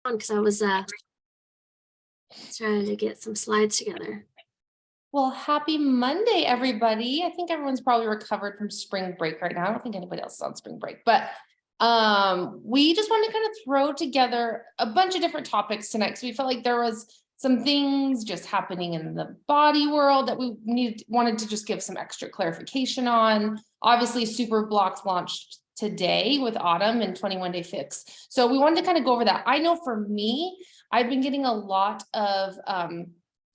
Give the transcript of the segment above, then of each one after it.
because I was trying to get some slides together. Well, happy Monday, everybody. I think everyone's probably recovered from spring break right now. I don't think anybody else is on spring break, but we just wanted to kind of throw together a bunch of different topics tonight because we felt like there was some things just happening in the body world that we wanted to just give some extra clarification on. Obviously, Super Blocks launched today with Autumn and 21 Day Fix. So we wanted to kind of go over that. I know for me, I've been getting a lot of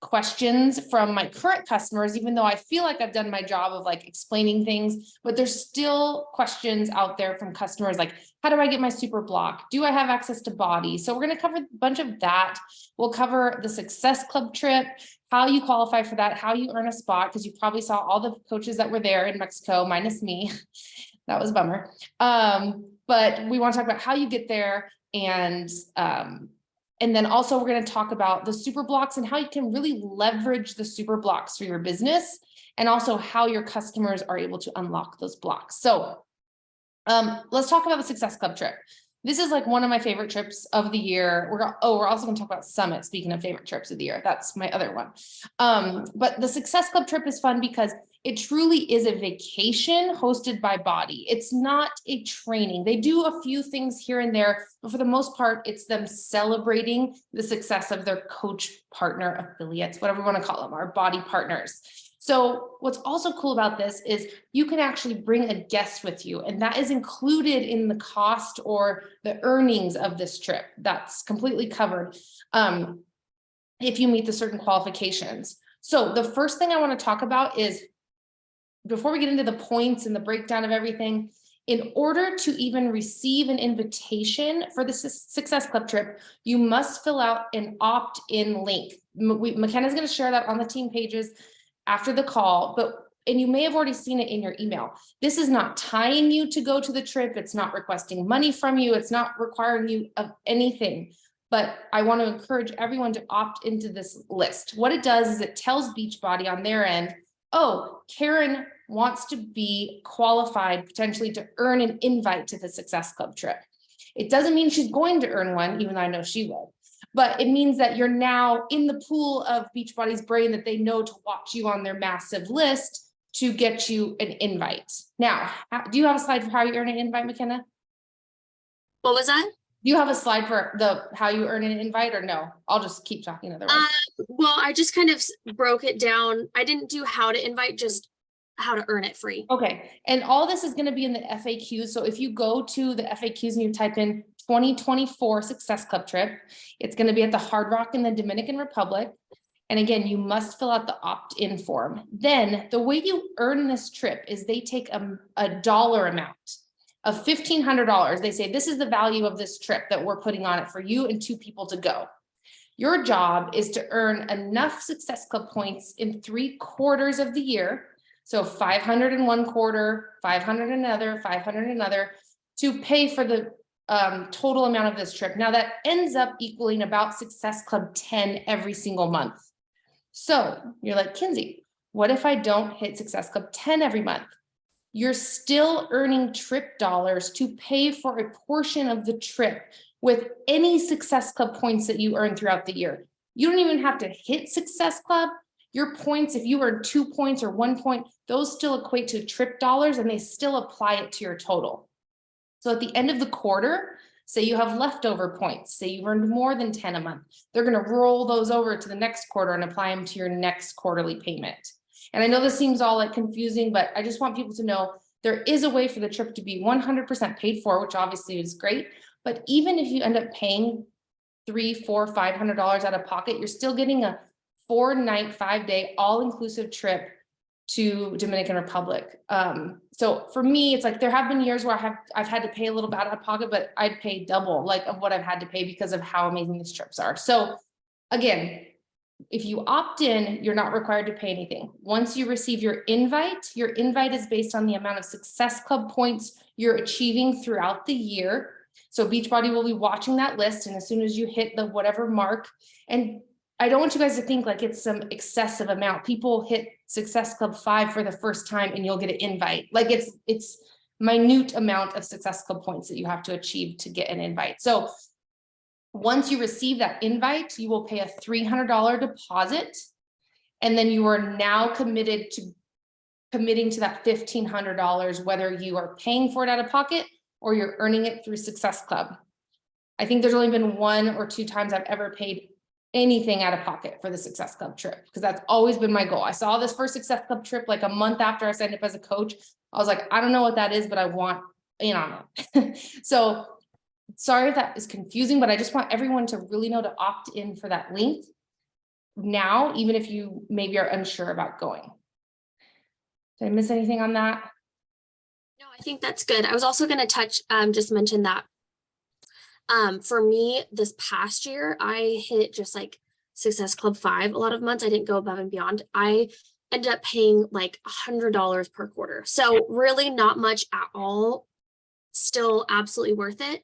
questions from my current customers, even though I feel like I've done my job of like explaining things, but there's still questions out there from customers like, how do I get my super block? Do I have access to body? So we're going to cover a bunch of that. We'll cover the Success Club trip, how you qualify for that, how you earn a spot, because you probably saw all the coaches that were there in Mexico, minus me. That was a bummer. But we want to talk about how you get there, and then also we're going to talk about the super blocks and how you can really leverage the super blocks for your business, and also how your customers are able to unlock those blocks. So let's talk about the Success Club trip. This is like one of my favorite trips of the year. We're also going to talk about Summit. Speaking of favorite trips of the year, that's my other one. But the Success Club trip is fun because it truly is a vacation hosted by Body. It's not a training. They do a few things here and there, but for the most part, it's them celebrating the success of their coach partner affiliates, whatever we want to call them, our Body partners. So what's also cool about this is you can actually bring a guest with you, and that is included in the cost or the earnings of this trip. That's completely covered if you meet the certain qualifications. So the first thing I want to talk about is, before we get into the points and the breakdown of everything, in order to even receive an invitation for the Success Club trip, you must fill out an opt-in link. McKenna's going to share that on the team pages after the call, and you may have already seen it in your email. This is not tying you to go to the trip. It's not requesting money from you. It's not requiring you of anything, but I want to encourage everyone to opt into this list. What it does is it tells Beachbody on their end, oh, Karen wants to be qualified potentially to earn an invite to the Success Club trip. It doesn't mean she's going to earn one, even though I know she will. But it means that you're now in the pool of Beachbody's brain that they know to watch you on their massive list to get you an invite. Now, do you have a slide for how you earn an invite, McKenna? What was that? Do you have a slide for how you earn an invite, or no? I'll just keep talking otherwise. Well, I just kind of broke it down. I didn't do how to invite, just how to earn it free. Okay. And all this is going to be in the FAQs. So if you go to the FAQs and you type in 2024 Success Club trip, it's going to be at the Hard Rock in the Dominican Republic. And again, you must fill out the opt-in form. Then the way you earn this trip is they take a dollar amount of $1,500. They say, this is the value of this trip that we're putting on it for you and 2 people to go. Your job is to earn enough Success Club points in 3 quarters of the year. So 500 in one quarter, 500 another, 500 another, to pay for the total amount of this trip. Now that ends up equaling about Success Club 10 every single month. So you're like, Kinsey, what if I don't hit Success Club 10 every month? You're still earning trip dollars to pay for a portion of the trip with any Success Club points that you earn throughout the year. You don't even have to hit Success Club. Your points, if you earn 2 points or 1 point, those still equate to trip dollars and they still apply it to your total. So at the end of the quarter, say you have leftover points, say you've earned more than 10 a month, they're going to roll those over to the next quarter and apply them to your next quarterly payment. And I know this seems all like confusing, but I just want people to know there is a way for the trip to be 100% paid for, which obviously is great. But even if you end up paying $300, $400, $500 out of pocket, you're still getting a 4-night, 5-day all-inclusive trip to Dominican Republic. So for me, it's like there have been years where I've had to pay a little bit out of pocket, but I'd pay double like of what I've had to pay because of how amazing these trips are. So again, if you opt in, you're not required to pay anything. Once you receive your invite is based on the amount of Success Club points you're achieving throughout the year. So Beachbody will be watching that list, and as soon as you hit the whatever mark, and I don't want you guys to think like it's some excessive amount. People hit Success Club 5 for the first time and you'll get an invite. Like it's minute amount of Success Club points that you have to achieve to get an invite. So Once you receive that invite, you will pay a $300 deposit. And then you are now committing to that $1,500, whether you are paying for it out of pocket or you're earning it through Success Club. I think there's only been 1 or 2 times I've ever paid anything out of pocket for the Success Club trip, because that's always been my goal. I saw this first Success Club trip like a month after I signed up as a coach. I was like, I don't know what that is, but I want in on it. So sorry if that is confusing, but I just want everyone to really know to opt in for that link now, even if you maybe are unsure about going. Did I miss anything on that? No, I think that's good. I was also going to touch, just mention that for me this past year, I hit just like Success Club 5 a lot of months. I didn't go above and beyond. I ended up paying like $100 per quarter. So really not much at all. Still absolutely worth it.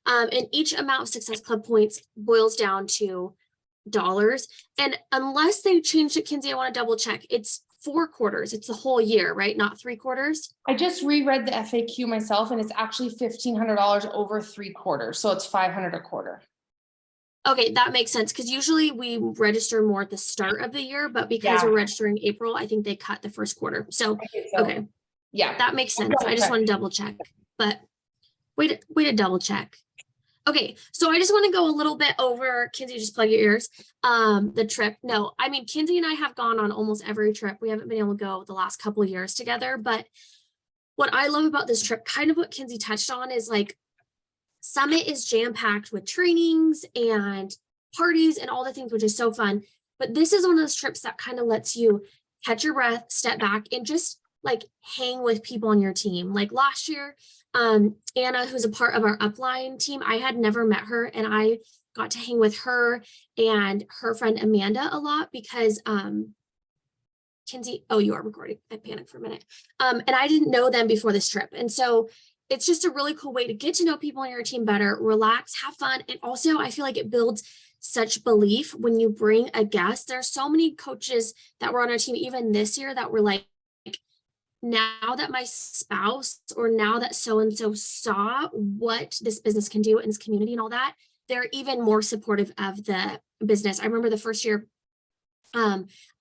And each amount of Success Club points boils down to dollars. And unless they changed it, Kinsey, I want to double check. It's 4 quarters. It's the whole year, right? Not 3 quarters. I just reread the FAQ myself, and it's actually $1,500 over 3 quarters. So it's $500 a quarter. Okay, that makes sense, because usually we register more at the start of the year, but because Yeah. we're registering April, I think they cut the first quarter. So, okay, Yeah. that makes sense. I just want to double check, but way to double check. Okay, so I just want to go a little bit over, Kinsey, just plug your ears. The trip. No, I mean, Kinsey and I have gone on almost every trip. We haven't been able to go the last couple of years together, but what I love about this trip, kind of what Kinsey touched on, is like Summit is jam-packed with trainings and parties and all the things, which is so fun. But this is one of those trips that kind of lets you catch your breath, step back, and just like hang with people on your team. Like last year, Anna, who's a part of our upline team, I had never met her, and I got to hang with her and her friend Amanda a lot because Kinsey, oh, you are recording. I panicked for a minute. And I didn't know them before this trip. And so it's just a really cool way to get to know people on your team better, relax, have fun. And also I feel like it builds such belief when you bring a guest. There's so many coaches that were on our team, even this year, that were like, now that my spouse or now that so-and-so saw what this business can do in this community and all that, they're even more supportive of the business. I remember the first year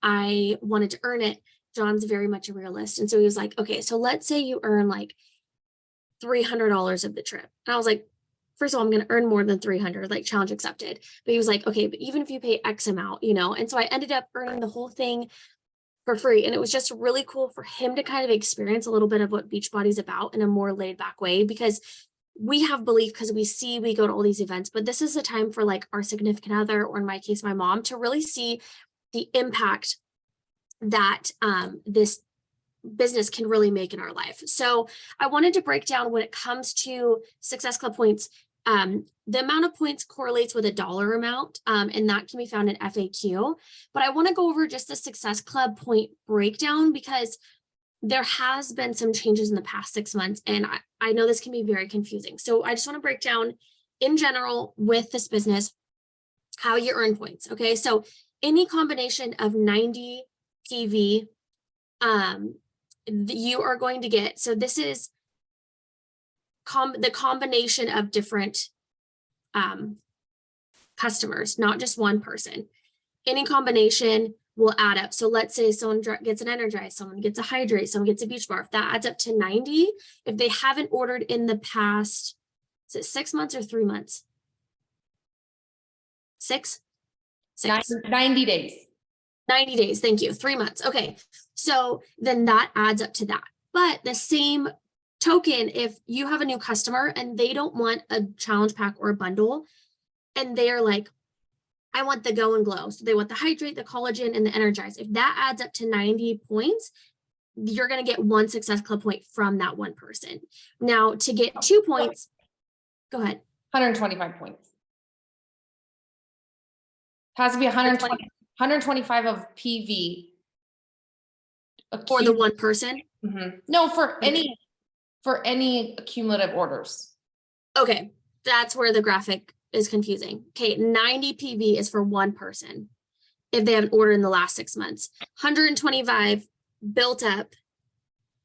I wanted to earn it. John's very much a realist. And so he was like, okay, so let's say you earn like $300 of the trip. And I was like, first of all, I'm going to earn more than 300, like challenge accepted. But he was like, okay, but even if you pay X amount, you know, and so I ended up earning the whole thing for free. And it was just really cool for him to kind of experience a little bit of what Beachbody's about in a more laid back way, because we have belief because we go to all these events, but this is a time for like our significant other, or in my case, my mom, to really see the impact that this business can really make in our life. So I wanted to break down when it comes to Success Club points. The amount of points correlates with a dollar amount, and that can be found in FAQ. But I want to go over just the Success Club point breakdown because there has been some changes in the past 6 months, and I know this can be very confusing. So I just want to break down in general with this business how you earn points. Okay, so any combination of 90 PV, you are going to get. So this is the combination of different customers, not just one person. Any combination will add up. So let's say someone gets an Energize, someone gets a Hydrate, someone gets a Beach Bar. If that adds up to 90, if they haven't ordered in the past, is it 6 months or 3 months? 6? 90 days. 90 days. Thank you. 3 months. Okay. So then that adds up to that. But the same token, if you have a new customer and they don't want a challenge pack or a bundle, and they're like, I want the Go and Glow. So they want the Hydrate, the Collagen, and the Energize. If that adds up to 90 points, you're going to get 1 Success Club point from that one person. Now, to get 2 points, go ahead. 125 points. Has to be 125 of PV. For the one person? Mm-hmm. No, for any cumulative orders. Okay, that's where the graphic is confusing. Okay, 90 PV is for one person if they haven't ordered in the last 6 months. 125 built up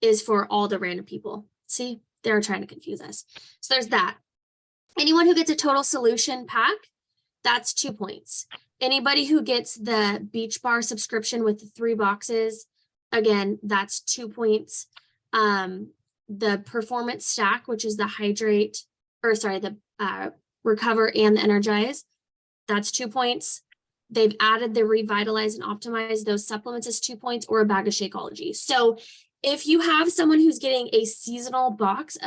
is for all the random people. See, they're trying to confuse us. So there's that. Anyone who gets a total solution pack that's 2 points. Anybody who gets the Beach Bar subscription with the 3 boxes, again, that's 2 points. The Performance Stack, which is the hydrate, or sorry, the recover and the energize, that's 2 points. They've added the revitalize and optimize, those supplements as 2 points, or a bag of Shakeology. So if you have someone who's getting a seasonal box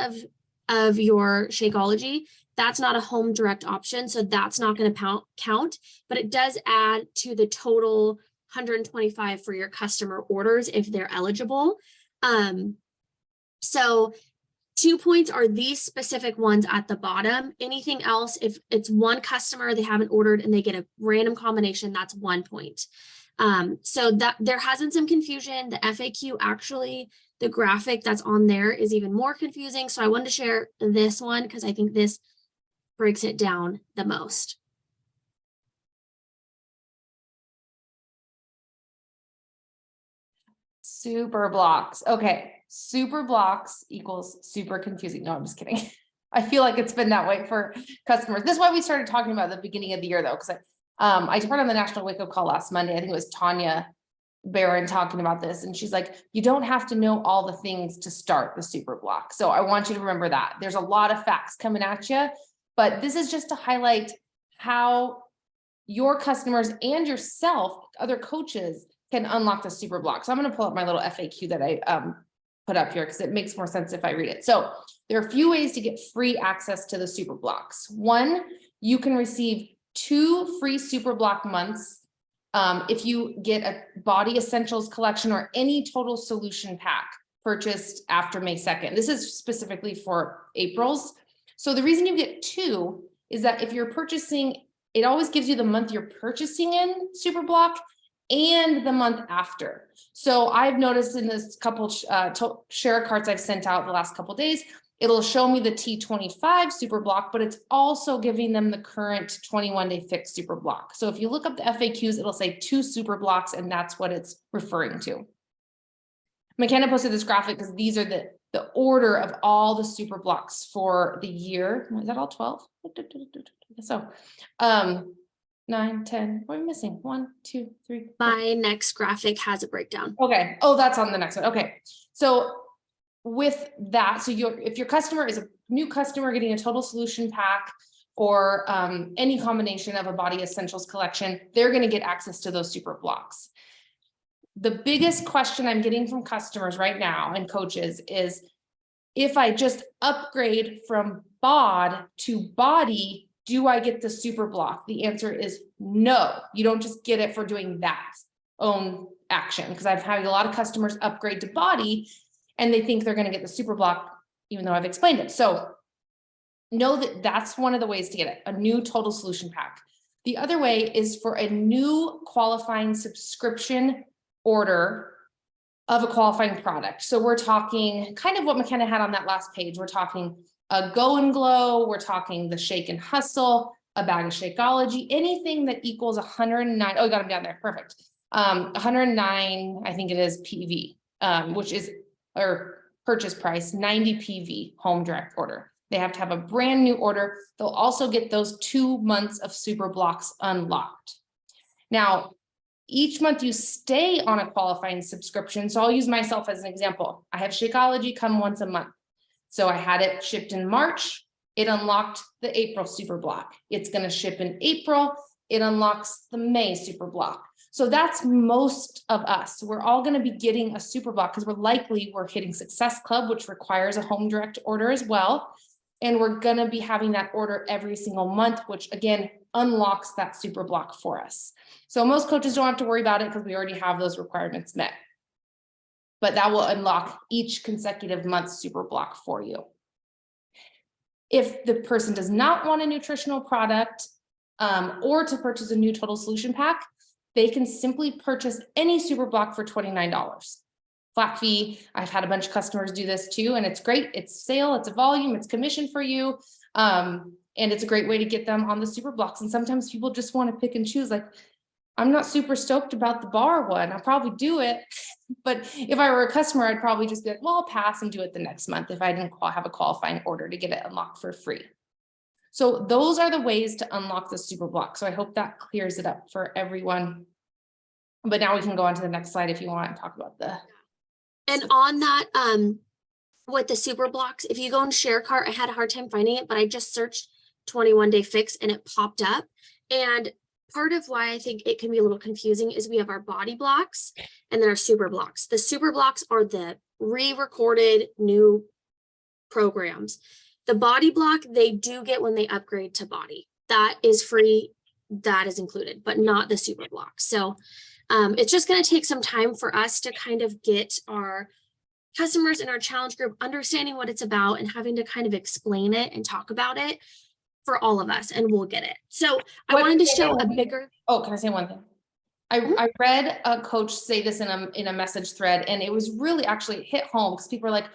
of your Shakeology, that's not a home direct option. So that's not going to count, but it does add to the total 125 for your customer orders if they're eligible. So 2 points are these specific ones at the bottom. Anything else, if it's one customer, they haven't ordered and they get a random combination, that's 1 point. So that there has been some confusion. The FAQ, actually, the graphic that's on there is even more confusing. So I wanted to share this one because I think this breaks it down the most. Super blocks. Okay. Super blocks equals super confusing. No, I'm just kidding. I feel like it's been that way for customers. This is why we started talking about the beginning of the year though, because I heard on the National Wake Up Call last Monday, I think it was Tanya Barron talking about this. And she's like, you don't have to know all the things to start the super block. So I want you to remember that there's a lot of facts coming at you, but this is just to highlight how your customers and yourself, other coaches, can unlock the super block. So I'm going to pull up my little FAQ that I put up here because it makes more sense if I read it. So there are a few ways to get free access to the super blocks. One, you can receive 2 free super block months if you get a Body Essentials collection or any total solution pack purchased after May 2nd. This is specifically for April's. So the reason you get 2 is that if you're purchasing, it always gives you the month you're purchasing in super block and the month after. So I've noticed in this couple share cards I've sent out the last couple days, it'll show me the T25 super block, but it's also giving them the current 21-day fixed super block. So if you look up the FAQs, it'll say 2 super blocks, and that's what it's referring to. McKenna posted this graphic because these are the order of all the super blocks for the year. Is that all 12? So 9, 10, what are we missing? 1, 2, 3. My next graphic has a breakdown. Okay. Oh, that's on the next one. Okay. So with that, so if your customer is a new customer getting a total solution pack or any combination of a Body Essentials collection, they're going to get access to those super blocks. The biggest question I'm getting from customers right now and coaches is, if I just upgrade from BOD to Body, do I get the super block? The answer is no. You don't just get it for doing that own action, because I've had a lot of customers upgrade to Body and they think they're going to get the super block, even though I've explained it. So know that that's one of the ways to get it, a new total solution pack. The other way is for a new qualifying subscription order of a qualifying product. So we're talking kind of what McKenna had on that last page. We're talking a Go and Glow, we're talking the Shake and Hustle, a bag of Shakeology, anything that equals 109. Oh, you got them down there. Perfect. 109, I think it is PV, which is, or purchase price, 90 PV home direct order. They have to have a brand new order. They'll also get those 2 months of super blocks unlocked. Now, each month you stay on a qualifying subscription. So I'll use myself as an example. I have Shakeology come once a month. So I had it shipped in March. It unlocked the April super block. It's going to ship in April. It unlocks the May super block. So that's most of us. We're all going to be getting a super block because we're hitting Success Club, which requires a home direct order as well. And we're going to be having that order every single month, which again, unlocks that super block for us. So most coaches don't have to worry about it because we already have those requirements met. But that will unlock each consecutive month super block for you. If the person does not want a nutritional product or to purchase a new total solution pack, they can simply purchase any super block for $29. Flat fee. I've had a bunch of customers do this too, and it's great. It's sale, it's a volume, it's commission for you. And it's a great way to get them on the super blocks. And sometimes people just want to pick and choose, like, I'm not super stoked about the bar one. I'll probably do it. But if I were a customer, I'd probably just be like, well, I'll pass and do it the next month if I didn't have a qualifying order to get it unlocked for free. So those are the ways to unlock the super block. So I hope that clears it up for everyone. But now we can go on to the next slide if you want and talk about the. And on that, with the super blocks, if you go in ShareCart, I had a hard time finding it, but I just searched 21-day fix and it popped up. And part of why I think it can be a little confusing is we have our body blocks and then our super blocks. The super blocks are the re-recorded new programs. The body block, they do get when they upgrade to body. That is free, that is included, but not the super block. So it's just going to take some time for us to kind of get our customers in our challenge group understanding what it's about and having to kind of explain it and talk about it for all of us, and we'll get it. So I wanted to show a bigger. Oh, can I say one thing? I read a coach say this in a message thread, and it was really actually hit home because people are like,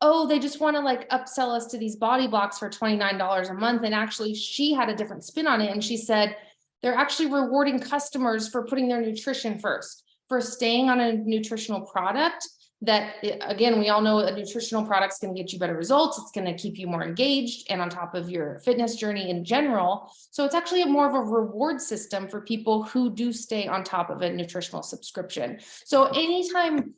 oh, they just want to like upsell us to these body blocks for $29 a month. And actually she had a different spin on it. And she said, they're actually rewarding customers for putting their nutrition first, for staying on a nutritional product that, again, we all know a nutritional product is going to get you better results. It's going to keep you more engaged and on top of your fitness journey in general. So it's actually more of a reward system for people who do stay on top of a nutritional subscription. So anytime,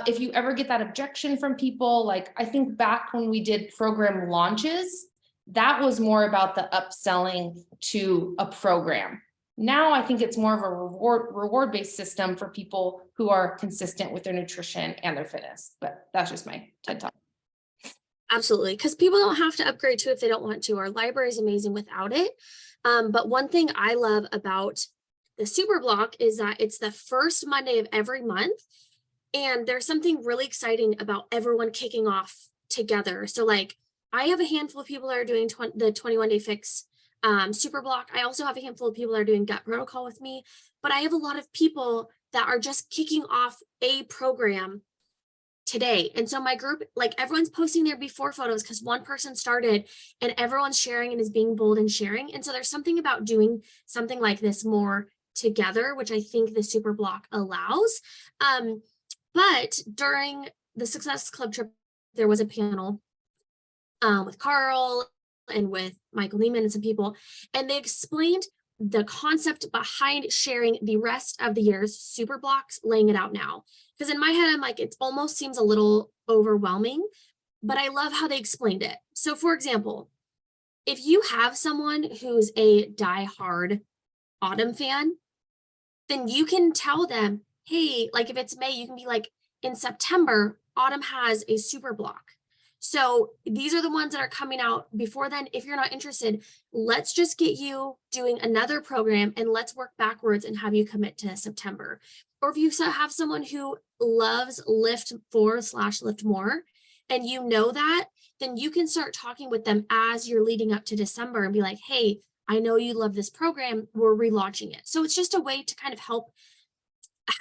if you ever get that objection from people, like I think back when we did program launches, that was more about the upselling to a program. Now I think it's more of a reward-based system for people who are consistent with their nutrition and their fitness. But that's just my TED Talk. Absolutely, because people don't have to upgrade to if they don't want to. Our library is amazing without it. But one thing I love about the super block is that it's the first Monday of every month. And there's something really exciting about everyone kicking off together. So like I have a handful of people that are doing the 21-day fix super block. I also have a handful of people that are doing gut protocol with me, but I have a lot of people that are just kicking off a program today. And so my group, like everyone's posting their before photos because one person started and everyone's sharing and is being bold and sharing. And so there's something about doing something like this more together, which I think the super block allows. But during the Success Club trip, there was a panel with Carl and with Michael Neiman and some people, and they explained the concept behind sharing the rest of the year's super blocks, laying it out now. Because in my head, I'm like, it almost seems a little overwhelming, but I love how they explained it. So for example, if you have someone who's a diehard Autumn fan, then you can tell them, hey, like if it's May, you can be like, in September, Autumn has a super block. So these are the ones that are coming out before then. If you're not interested, let's just get you doing another program and let's work backwards and have you commit to September. Or if you have someone who loves Lift4/Lift More and you know that, then you can start talking with them as you're leading up to December and be like, hey, I know you love this program, we're relaunching it. So it's just a way to kind of help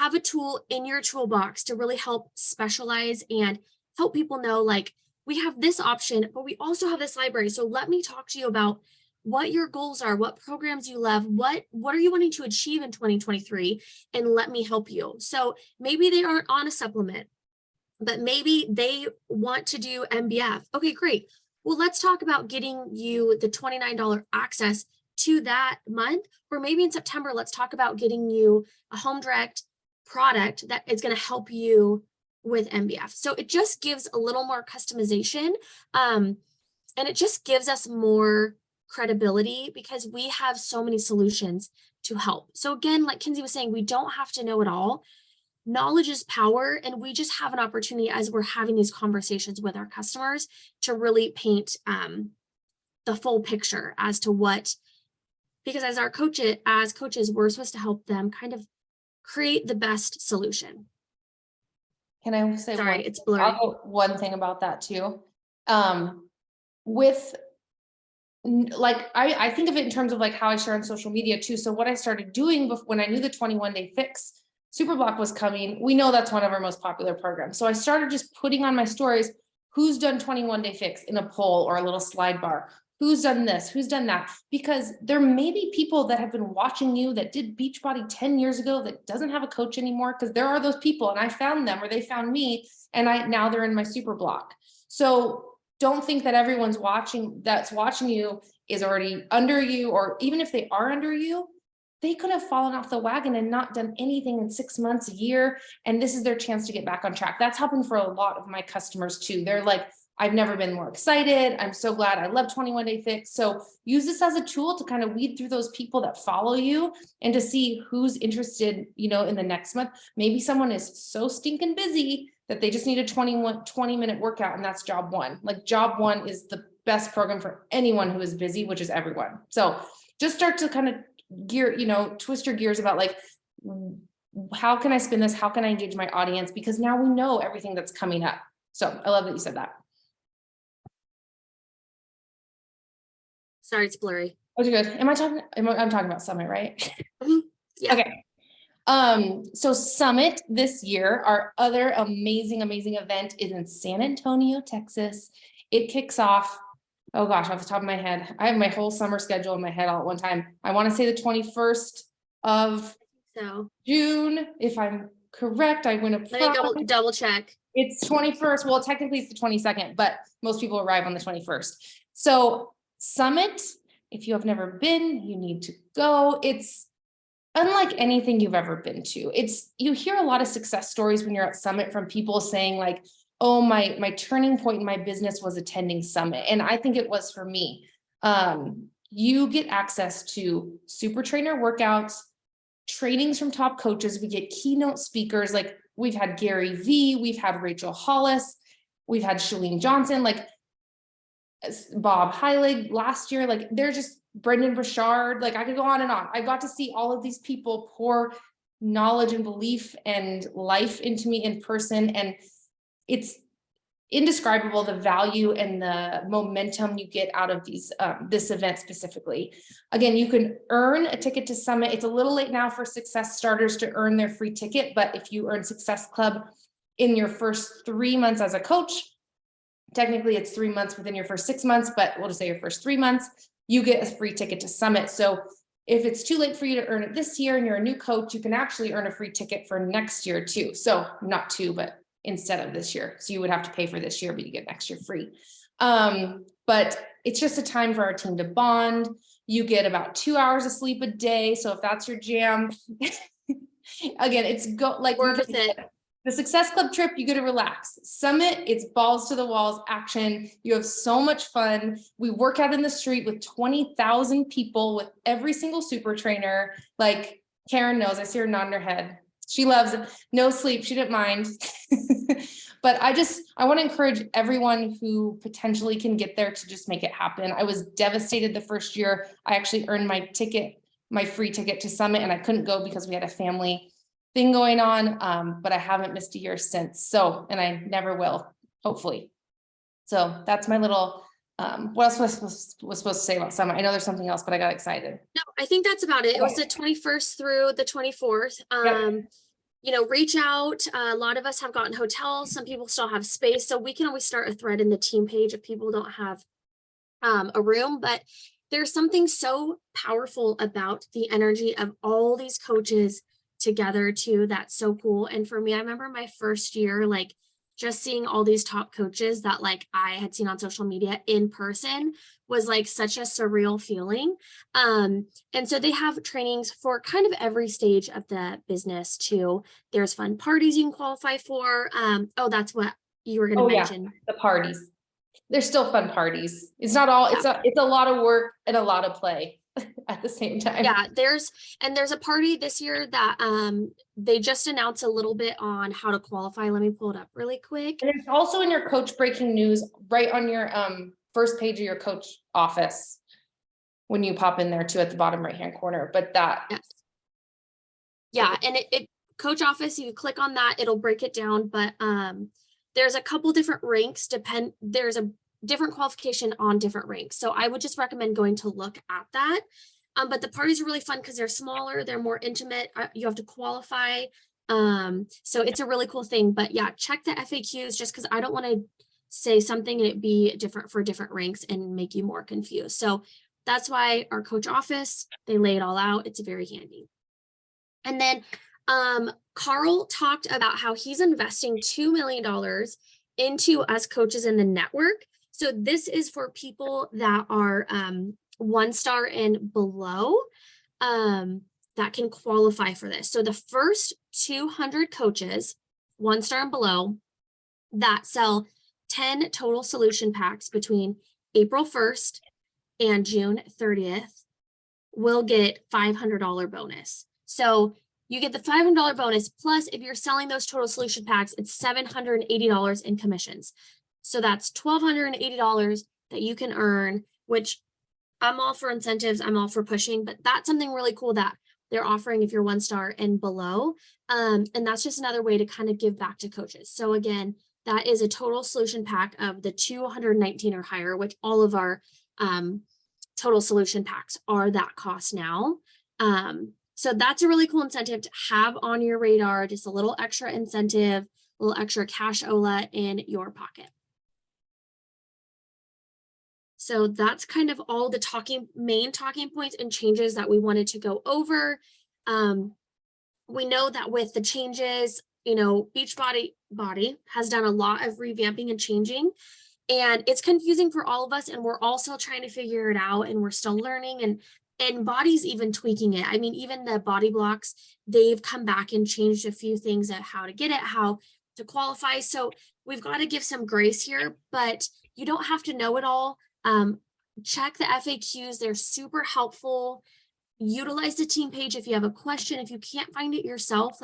have a tool in your toolbox to really help specialize and help people know, like, we have this option, but we also have this library. So let me talk to you about what your goals are, what programs you love, what are you wanting to achieve in 2023, and let me help you. So maybe they aren't on a supplement, but maybe they want to do MBF. Okay, great. Well, let's talk about getting you the $29 access to that month, or maybe in September, let's talk about getting you a Home Direct product that is going to help you with MBF. So it just gives a little more customization, and it just gives us more credibility because we have so many solutions to help. So again, like Kinsey was saying, we don't have to know it all. Knowledge is power, and we just have an opportunity as we're having these conversations with our customers to really paint the full picture as to what, because as coaches, we're supposed to help them kind of create the best solution. Can I say Sorry, it's blurry. I'll go one thing about that too. I think of it in terms of like how I share on social media too. So what I started doing when I knew the 21-day fix Superblock was coming, we know that's one of our most popular programs. So I started just putting on my stories, who's done 21-day fix in a poll or a little slide bar. Who's done this? Who's done that? Because there may be people that have been watching you that did Beachbody 10 years ago that doesn't have a coach anymore, because there are those people, and I found them or they found me, and now they're in my super block. So don't think that everyone's watching you is already under you, or even if they are under you, they could have fallen off the wagon and not done anything in 6 months, a year. And this is their chance to get back on track. That's happened for a lot of my customers too. They're like, I've never been more excited. I'm so glad. I love 21 Day Fix. So use this as a tool to kind of weed through those people that follow you and to see who's interested, you know, in the next month. Maybe someone is so stinking busy that they just need a 20-minute workout, and that's job one. Like job one is the best program for anyone who is busy, which is everyone. So just start to kind of twist your gears about like, how can I spin this? How can I engage my audience? Because now we know everything that's coming up. So I love that you said that. Sorry, it's blurry. Oh, good. I'm talking about Summit, right? Yeah. Okay. So Summit this year, our other amazing event is in San Antonio, Texas. It kicks off, oh gosh, off the top of my head, I have my whole summer schedule in my head all at one time. I want to say the 21st of June, if I'm correct. I win a prize. Let me double check. It's 21st. Well, technically it's the 22nd, but most people arrive on the 21st. So Summit, if you have never been, you need to go. It's unlike anything you've ever been to. You hear a lot of success stories when you're at Summit from people saying like, oh, my turning point in my business was attending Summit. And I think it was for me. You get access to super trainer workouts, trainings from top coaches. We get keynote speakers. Like we've had Gary Vee, we've had Rachel Hollis, we've had Chalene Johnson, like Bob Heilig last year. Like they're just Brendan Burchard. Like I could go on and on. I got to see all of these people pour knowledge and belief and life into me in person. And it's indescribable, the value and the momentum you get out of these this event specifically. Again, you can earn a ticket to Summit. It's a little late now for Success starters to earn their free ticket, but if you earn Success Club in your first 3 months as a coach, technically it's 3 months within your first 6 months, but we'll just say your first 3 months, you get a free ticket to Summit. So if it's too late for you to earn it this year and you're a new coach, you can actually earn a free ticket for next year too. So not two, but instead of this year. So you would have to pay for this year, but you get next year free. But it's just a time for our team to bond. You get about 2 hours of sleep a day. So if that's your jam, again, it's Worth it. The Success Club trip, you get to relax. Summit, it's balls to the walls action. You have so much fun. We work out in the street with 20,000 people with every single super trainer. Like Karen knows, I see her nodding her head. She loves it. No sleep. She didn't mind. But I want to encourage everyone who potentially can get there to just make it happen. I was devastated the first year. I actually earned my free ticket to Summit, and I couldn't go because we had a family thing going on. But I haven't missed a year since. So, and I never will, hopefully. So that's my little, what else was supposed to say about Summit? I know there's something else, but I got excited. No, I think that's about it. It was the 21st through the 24th. Yep. Reach out. A lot of us have gotten hotels. Some people still have space. So we can always start a thread in the team page if people don't have a room. But there's something so powerful about the energy of all these coaches together too. That's so cool. And for me, I remember my first year, like just seeing all these top coaches that like I had seen on social media in person was like such a surreal feeling. And so they have trainings for kind of every stage of the business too. There's fun parties you can qualify for. Oh, that's what you were going to mention. Yeah, the parties. They're still fun parties. It's not all, yeah. It's a lot of work and a lot of play at the same time. Yeah, there's a party this year that they just announced a little bit on how to qualify. Let me pull it up really quick. And it's also in your coach breaking news right on your first page of your coach office when you pop in there too at the bottom right hand corner. But that yes. Yeah, and it coach office, you click on that, it'll break it down. But there's a couple different ranks, there's a different qualification on different ranks. So I would just recommend going to look at that. But the parties are really fun because they're smaller, they're more intimate. You have to qualify. So it's a really cool thing. But yeah, check the FAQs just because I don't want to say something and it be different for different ranks and make you more confused. So that's why our coach office, they lay it all out. It's very handy. And then Carl talked about how he's investing $2 million into us coaches in the network. So this is for people that are 1 star and below, that can qualify for this. So the first 200 coaches, 1 star and below, that sell 10 total solution packs between April 1st and June 30th will get $500 bonus. So you get the $500 bonus, plus if you're selling those total solution packs, it's $780 in commissions. So that's $1,280 that you can earn, which I'm all for incentives, I'm all for pushing, but that's something really cool that they're offering if you're 1 star and below. And that's just another way to kind of give back to coaches. So again, that is a total solution pack of the 219 or higher, which all of our total solution packs are that cost now. So that's a really cool incentive to have on your radar, just a little extra incentive, a little extra cash OLA in your pocket. So that's kind of all the main talking points and changes that we wanted to go over. We know that with the changes, Beachbody has done a lot of revamping and changing, and it's confusing for all of us, and we're all still trying to figure it out, and we're still learning, and Body's even tweaking it. I mean, even the Body Blocks, they've come back and changed a few things of how to get it, how to qualify. So we've got to give some grace here, but you don't have to know it all. Check the FAQs. They're super helpful. Utilize the team page if you have a question. If you can't find it yourself,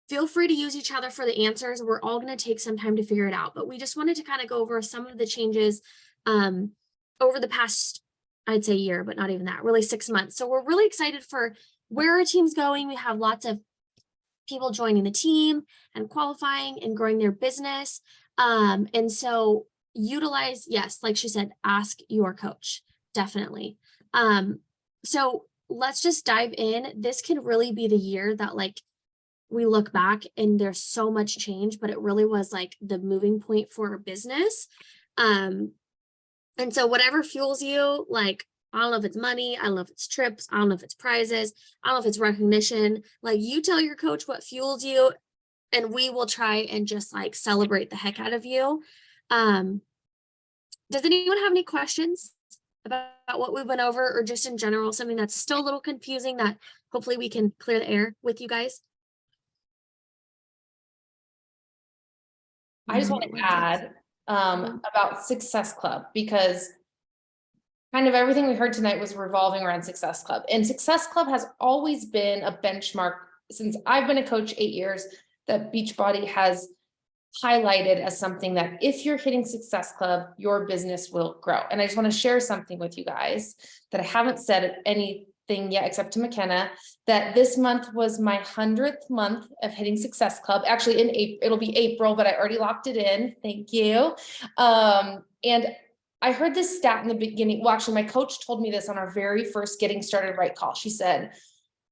feel free to use each other for the answers. We're all going to take some time to figure it out, but we just wanted to kind of go over some of the changes over the past, I'd say year, but not even that, really 6 months. So we're really excited for where our team's going. We have lots of people joining the team and qualifying and growing their business. And so utilize, yes, like she said, ask your coach, definitely. So let's just dive in. This could really be the year that we look back and there's so much change, but it really was the moving point for our business. And so whatever fuels you, I don't know if it's money, I don't know if it's trips, I don't know if it's prizes, I don't know if it's recognition, you tell your coach what fuels you, and we will try and just celebrate the heck out of you. Does anyone have any questions about what we went over, or just in general, something that's still a little confusing that hopefully we can clear the air with you guys? I just want to add about Success Club, because kind of everything we heard tonight was revolving around Success Club. And Success Club has always been a benchmark since I've been a coach 8 years, that Beachbody has highlighted as something that if you're hitting Success Club, your business will grow. And I just want to share something with you guys that I haven't said anything yet, except to McKenna, that this month was my 100th month of hitting Success Club. Actually, in April, it'll be April, but I already locked it in. Thank you. And I heard this stat in the beginning. Well, actually, my coach told me this on our very first Getting Started Right call. She said,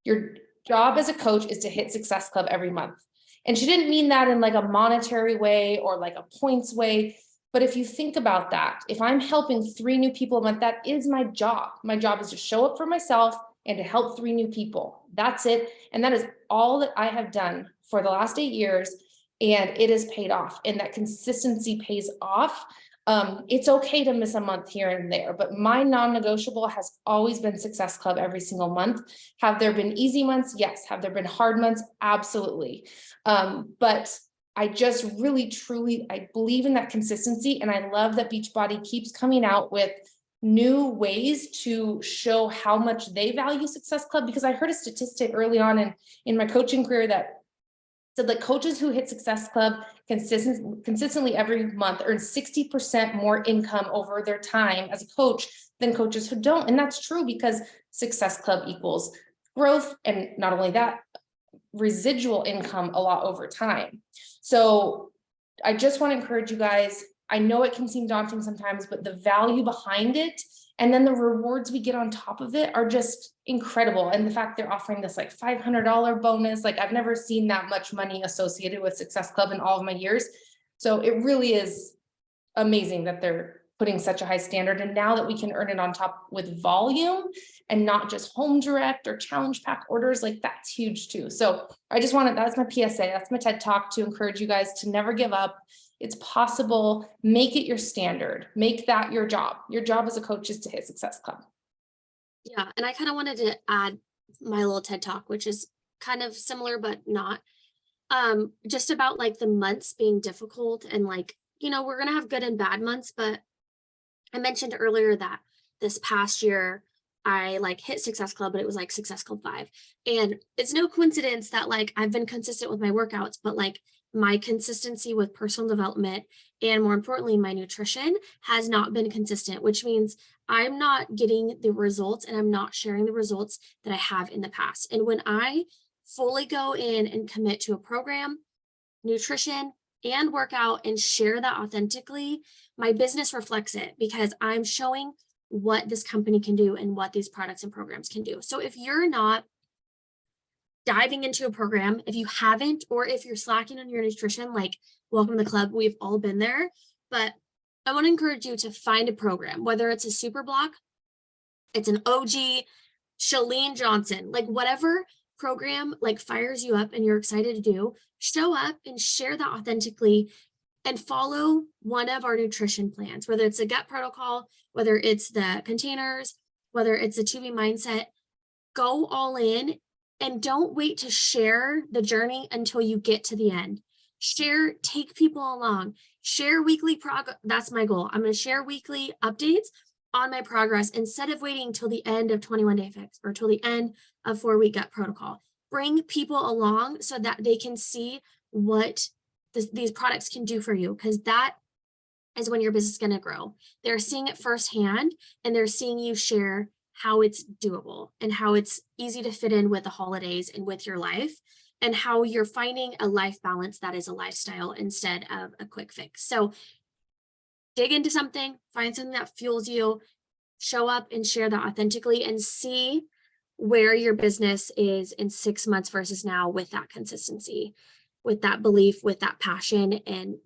your job as a coach is to hit Success Club every month. And she didn't mean that in a monetary way or a points way. But if you think about that, if I'm helping 3 new people a month, that is my job. My job is to show up for myself and to help 3 new people. That's it. And that is all that I have done for the last 8 years. And it has paid off, and that consistency pays off. It's okay to miss a month here and there, but my non-negotiable has always been Success Club every single month. Have there been easy months? Yes. Have there been hard months? Absolutely. But I just really, truly, I believe in that consistency. And I love that Beachbody keeps coming out with new ways to show how much they value Success Club, because I heard a statistic early on in my coaching career that said coaches who hit Success Club consistently every month earn 60% more income over their time as a coach than coaches who don't. And that's true, because Success Club equals growth. And not only that, residual income a lot over time. So I just want to encourage you guys. I know it can seem daunting sometimes, but the value behind it and then the rewards we get on top of it are just incredible. And the fact they're offering this $500 bonus, I've never seen that much money associated with Success Club in all of my years. So it really is amazing that they're putting such a high standard. And now that we can earn it on top with volume and not just home direct or challenge pack orders, that's huge too. So I just wanted, that's my PSA, that's my TED Talk, to encourage you guys to never give up. It's possible. Make it your standard. Make that your job. Your job as a coach is to hit Success Club. Yeah, and I kind of wanted to add my little TED talk, which is kind of similar but not. Just about like the months being difficult and like, we're gonna have good and bad months, but I mentioned earlier that this past year I like hit Success Club, but it was like Success Club 5. And it's no coincidence that like I've been consistent with my workouts, but like my consistency with personal development and more importantly, my nutrition has not been consistent, which means I'm not getting the results and I'm not sharing the results that I have in the past. And when I fully go in and commit to a program, nutrition, and workout and share that authentically, my business reflects it because I'm showing what this company can do and what these products and programs can do. So if you're not diving into a program, if you haven't, or if you're slacking on your nutrition, like welcome to the club, we've all been there. But I want to encourage you to find a program, whether it's a super block, it's an OG, Chalene Johnson, like whatever program like fires you up and you're excited to do, show up and share that authentically and follow one of our nutrition plans, whether it's a gut protocol, whether it's the containers, whether it's a 2B mindset. Go all in and don't wait to share the journey until you get to the end. Take people along, share weekly progress. That's my goal. I'm going to share weekly updates on my progress instead of waiting till the end of 21 Day Fix or till the end of 4-week gut protocol. Bring people along so that they can see what these products can do for you, because that is when your business is going to grow. They're seeing it firsthand and they're seeing you share how it's doable and how it's easy to fit in with the holidays and with your life, and how you're finding a life balance that is a lifestyle instead of a quick fix. So dig into something, find something that fuels you, show up and share that authentically, and see where your business is in 6 months versus now with that consistency, with that belief, with that passion. And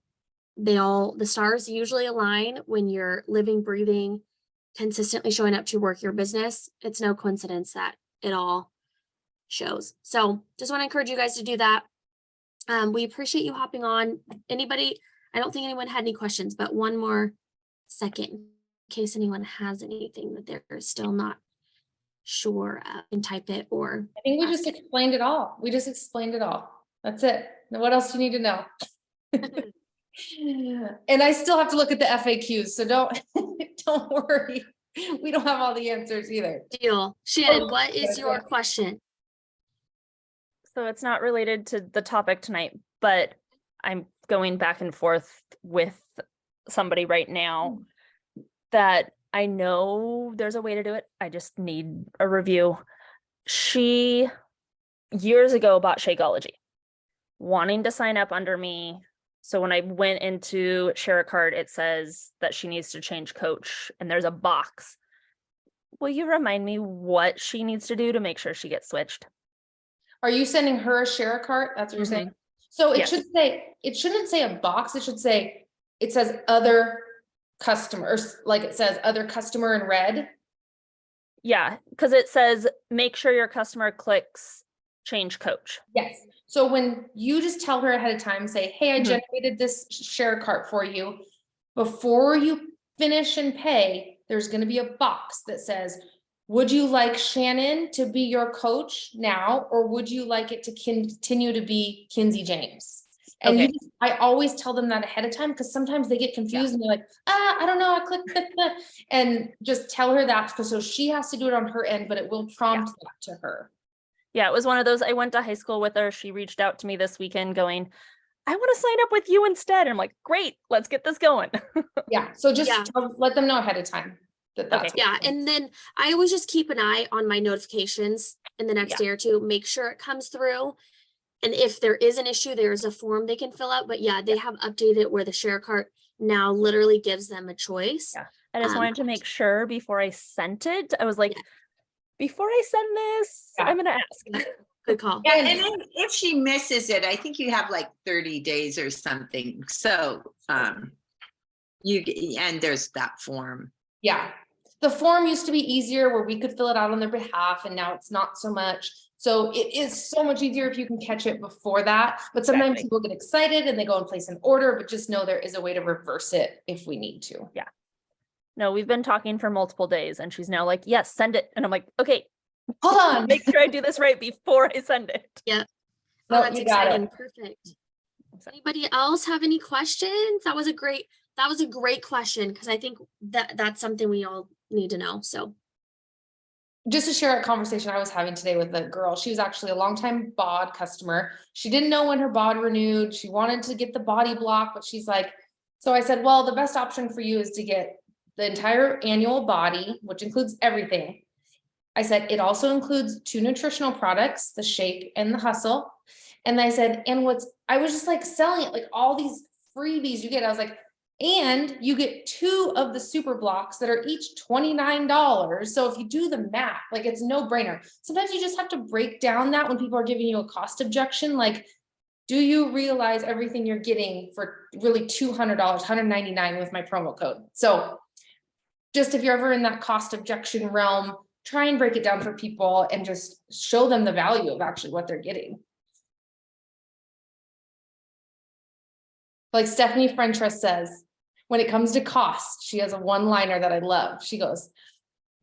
the stars usually align when you're living, breathing, consistently showing up to work your business. It's no coincidence that it all shows. So just want to encourage you guys to do that. We appreciate you hopping on. Anybody, I don't think anyone had any questions, but one more second in case anyone has anything that they're still not sure of, and type it or I think we just explained it all. We just explained it all. That's it. Now, what else do you need to know? And I still have to look at the FAQs, so don't worry. We don't have all the answers either. Deal. Shannon, what is your question? So it's not related to the topic tonight, but I'm going back and forth with somebody right now that I know there's a way to do it. I just need a review. She years ago bought Shakeology, wanting to sign up under me. So when I went into share a card, it says that she needs to change coach and there's a box. Will you remind me what she needs to do to make sure she gets switched? Are you sending her a share cart? That's what you're saying? So it Yes. it shouldn't say a box. It should say, it says other customers, like it says other customer in red. Yeah, because it says, make sure your customer clicks change coach. Yes. So when you just tell her ahead of time, say, hey, I Mhm. generated this share cart for you. Before you finish and pay, there's going to be a box that says, would you like Shannon to be your coach now, or would you like it to continue to be Kinsey James? And Okay. I always tell them that ahead of time, because sometimes they get confused and they're like, I don't know, I clicked the, and just tell her that, because so she has to do it on her end, but it will prompt that to her. Yeah, it was one of those. I went to high school with her. She reached out to me this weekend going, I want to sign up with you instead. And I'm like, great, let's get this going. Yeah. So just Yeah. let them know ahead of time that that's. Yeah, and then I always just keep an eye on my notifications in the next Yeah. day or two, make sure it comes through. And if there is an issue, there's a form they can fill out. But yeah, they have updated it where the share cart now literally gives them a choice. Yeah. I just wanted to make sure before I sent it. I was like, Yes. before I send this, Yeah. I'm going to ask. Good call. Yeah, and then if she misses it, I think you have like 30 days or something. So and there's that form. Yeah. The form used to be easier where we could fill it out on their behalf, and now it's not so much. So it is so much easier if you can catch it before that, but sometimes Exactly. people get excited and they go and place an order, but just know there is a way to reverse it if we need to. No, we've been talking for multiple days and she's now like, yes, send it. And I'm like, okay, Hold on. make sure I do this right before I send it. Oh, No, that's you got exciting. it. Perfect. Anybody else have any questions? That was a great question, because I think that's something we all need to know. So Just to share a conversation I was having today with a girl, she was actually a longtime BOD customer. She didn't know when her BOD renewed. She wanted to get the body block, but she's like, so I said, well, the best option for you is to get the entire annual body, which includes everything. I said, it also includes 2 nutritional products, the Shake and the Hustle. And I said, and I was just like selling it, like all these freebies you get. I was like, and you get 2 of the super blocks that are each $29. So if you do the math, like it's no brainer. Sometimes you just have to break down that when people are giving you a cost objection, like, do you realize everything you're getting for really $200, $199 with my promo code? So just if you're ever in that cost objection realm, try and break it down for people and just show them the value of actually what they're getting. Like Stephanie Frentress says, when it comes to cost, she has a one-liner that I love. She goes,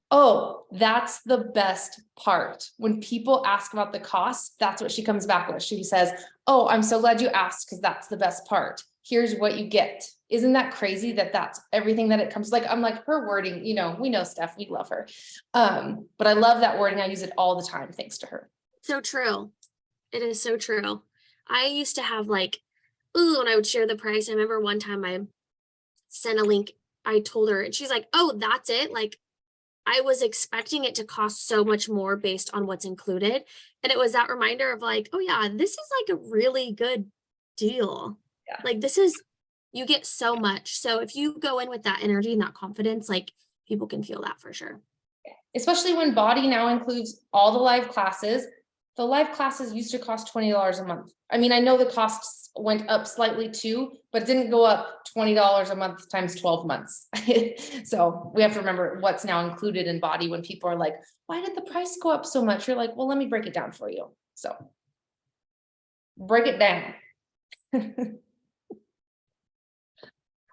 oh, that's the best part. When people ask about the cost, that's what she comes back with. She says, oh, I'm so glad you asked, because that's the best part. Here's what you get. Isn't that crazy that that's everything that it comes like? I'm like, her wording, you know, we know Steph, we love her. But I love that wording. I use it all the time, thanks to her. so true. It is so true. I used to have like, ooh, when I would share the price, I remember one time I sent a link. I told her and she's like, oh, that's it. Like, I was expecting it to cost so much more based on what's included. And it was that reminder of like, oh yeah, this is like a really good deal. Yeah. Like you get so much. So if you go in with that energy and that confidence, like people can feel that for sure. Especially when Body now includes all the live classes. The live classes used to cost $20 a month. I mean, I know the costs went up slightly too, but it didn't go up $20 a month times 12 months. So we have to remember what's now included in Body when people are like, why did the price go up so much? You're like, well, let me break it down for you. So break it down.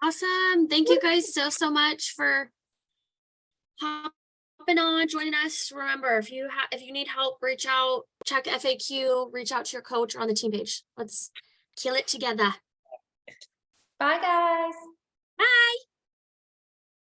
Awesome. Thank you guys so much for hopping on, joining us. Remember, if you need help, reach out, check FAQ, reach out to your coach or on the team page. Let's kill it together. Bye, guys. Bye.